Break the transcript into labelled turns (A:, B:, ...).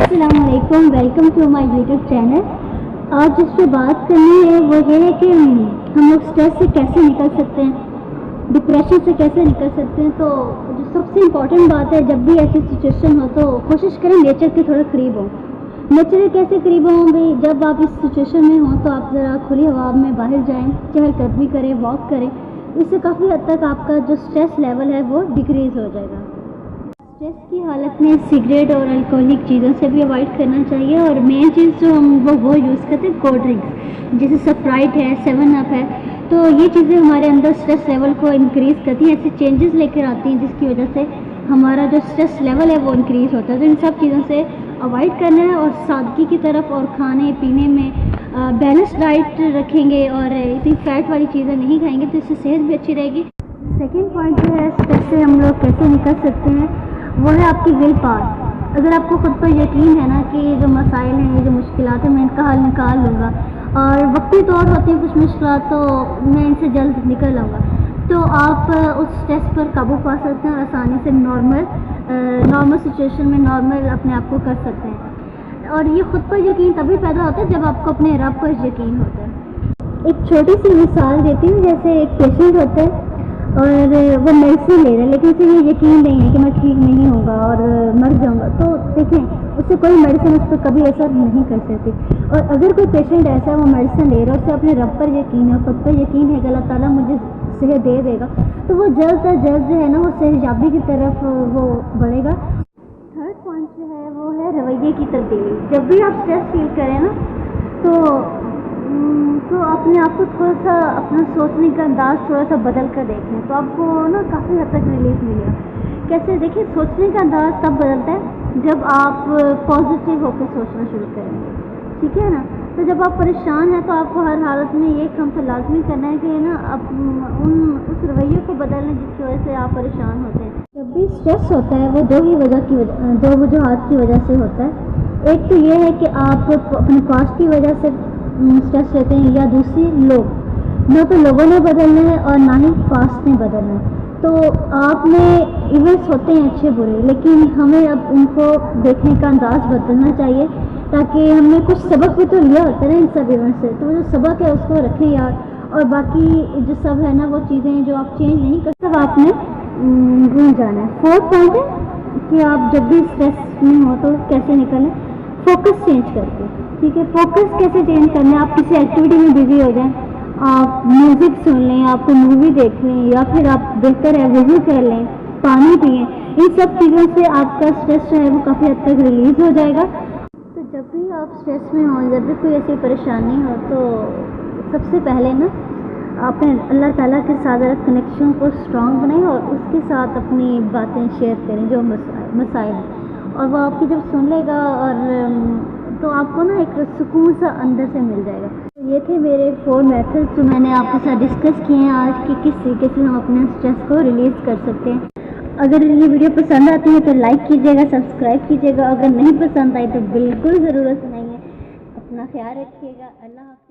A: अस्सलाम वालेकुम, welcome to my YouTube channel. आज जिस पे बात करनी है वो ये है कि हम लोग स्ट्रेस से कैसे निकल सकते हैं, डिप्रेशन से कैसे निकल सकते हैं। तो जो सबसे इम्पॉर्टेंट बात है, जब भी ऐसी सिचुएशन हो तो कोशिश करें नेचर के थोड़ा करीब हो। नेचर के कैसे करीब हों भाई? जब आप इस सिचुएशन में हों तो आप ज़रा खुली हवा में बाहर जाएँ, चहलकदमी करें, वॉक करें। इससे काफ़ी हद तक आपका जो स्ट्रेस लेवल है वो डिक्रीज़ हो जाएगा। स्ट्रेस की हालत में सिगरेट और अल्कोहलिक चीज़ों से भी अवॉइड करना चाहिए। और मेन चीज़ जो हम वो यूज़ करते हैं कोल्ड ड्रिंक्स, जैसे स्प्राइट है, 7 अप है। तो ये चीज़ें हमारे अंदर स्ट्रेस लेवल को इंक्रीज़ करती हैं, ऐसे चेंजेस लेकर आती हैं जिसकी वजह से हमारा जो स्ट्रेस लेवल है वो इंक्रीज़ होता है। तो इन सब चीज़ों से अवॉइड करना है और सादगी की तरफ और खाने पीने में बैलेंस डाइट रखेंगे और इतनी फैट वाली चीज़ें नहीं खाएंगे तो इससे सेहत भी अच्छी रहेगी। सेकेंड पॉइंट जो है स्ट्रेस से हम लोग कैसे निकल सकते हैं वो है आपकी विल पावर। अगर आपको खुद पर यकीन है ना कि ये जो मसाइल हैं, ये जो मुश्किलात हैं, मैं इनका हल निकाल लूँगा और वक्ती तौर होती हैं कुछ मुश्किलात, तो मैं इनसे जल्द निकल आऊँगा, तो आप उस स्ट्रेस पर काबू पा सकते हैं और आसानी से नॉर्मल सिचुएशन में नॉर्मल अपने आप को कर सकते हैं। और ये खुद पर यकीन तभी पैदा होता है जब आपको अपने रब पर यकीन होता है। एक छोटी सी मिसाल देती हूँ। जैसे एक पेशेंट होता है और वो मेडिसिन ले रहा है, लेकिन उसे ये यकीन नहीं है कि मैं ठीक नहीं होऊंगा और मर जाऊंगा। तो देखें, उससे कोई मेडिसिन उस पर कभी असर नहीं कर सकती। और अगर कोई पेशेंट ऐसा है वो मेडिसिन ले रहा है, उससे अपने रब पर यकीन है, खुद पर यकीन है कि अल्लाह ताला मुझे सेहत दे देगा, तो वो जल्द से जल्द जो है ना वो सेहतयाबी की तरफ वो बढ़ेगा। थर्ड पॉइंट जो है वो है रवैये की तब्दीली। जब भी आप स्ट्रेस फील करें ना तो अपने आप को थोड़ा सा अपना सोचने का अंदाज़ थोड़ा सा बदल कर देखें, तो आपको ना काफ़ी हद तक रिलीफ मिलेगा। कैसे? देखिए, सोचने का अंदाज़ तब बदलता है जब आप पॉजिटिव होकर सोचना शुरू करेंगे, ठीक है ना। तो जब आप परेशान हैं तो आपको हर हालत में ये काम तो लाजमी करना है कि ना उस रवैये को बदलना जिसकी वजह से आप परेशान होते हैं। जब भी स्ट्रेस होता है वो दो वजूहात की वजह से होता है। एक तो ये है कि आप अपने पास्ट की वजह से स्ट्रेस लेते हैं, या दूसरी लोग, ना तो लोगों ने बदलना है और ना ही पास्ट ने बदलना है। तो आप में इवेंट्स होते हैं अच्छे बुरे, लेकिन हमें अब उनको देखने का अंदाज़ बदलना चाहिए, ताकि हमने कुछ सबक भी तो लिया होता है ना इन सब इवेंट से। तो वो जो सबक है उसको रखें याद, और बाकी जो सब है ना वो चीज़ें जो आप चेंज नहीं कर सब आपने भूल जाना है। फोर्थ पॉइंट है कि आप जब भी स्ट्रेस में हो तो कैसे निकलें, फोकस चेंज करके। ठीक है, फोकस कैसे चेंज करना है? आप किसी एक्टिविटी में बिजी हो जाएं, आप म्यूज़िक सुन लें, आप कोई मूवी देख लें, या फिर आप बेहतर है वज़ू कर लें, पानी पिएं। इन सब चीज़ों से आपका स्ट्रेस जो है वो काफ़ी हद तक रिलीज़ हो जाएगा। तो जब भी आप स्ट्रेस में हो, जब भी कोई ऐसी परेशानी हो, तो सबसे पहले ना अपने अल्लाह ताला के साथ कनेक्शन को स्ट्रॉन्ग बनाएं और उसके साथ अपनी बातें शेयर करें जो मसाइल हैं, और वो आपकी जब सुन लेगा और तो आपको ना एक सुकून सा अंदर से मिल जाएगा। तो ये थे मेरे 4 मेथड्स जो मैंने आपके साथ डिस्कस किए हैं आज, कि किस तरीके से हम अपने स्ट्रेस को रिलीज़ कर सकते हैं। अगर ये वीडियो पसंद आती है तो लाइक कीजिएगा, सब्सक्राइब कीजिएगा। अगर नहीं पसंद आई तो बिल्कुल ज़रूर सुनाइए। अपना ख्याल रखिएगा। अल्लाह हाफ़िज़।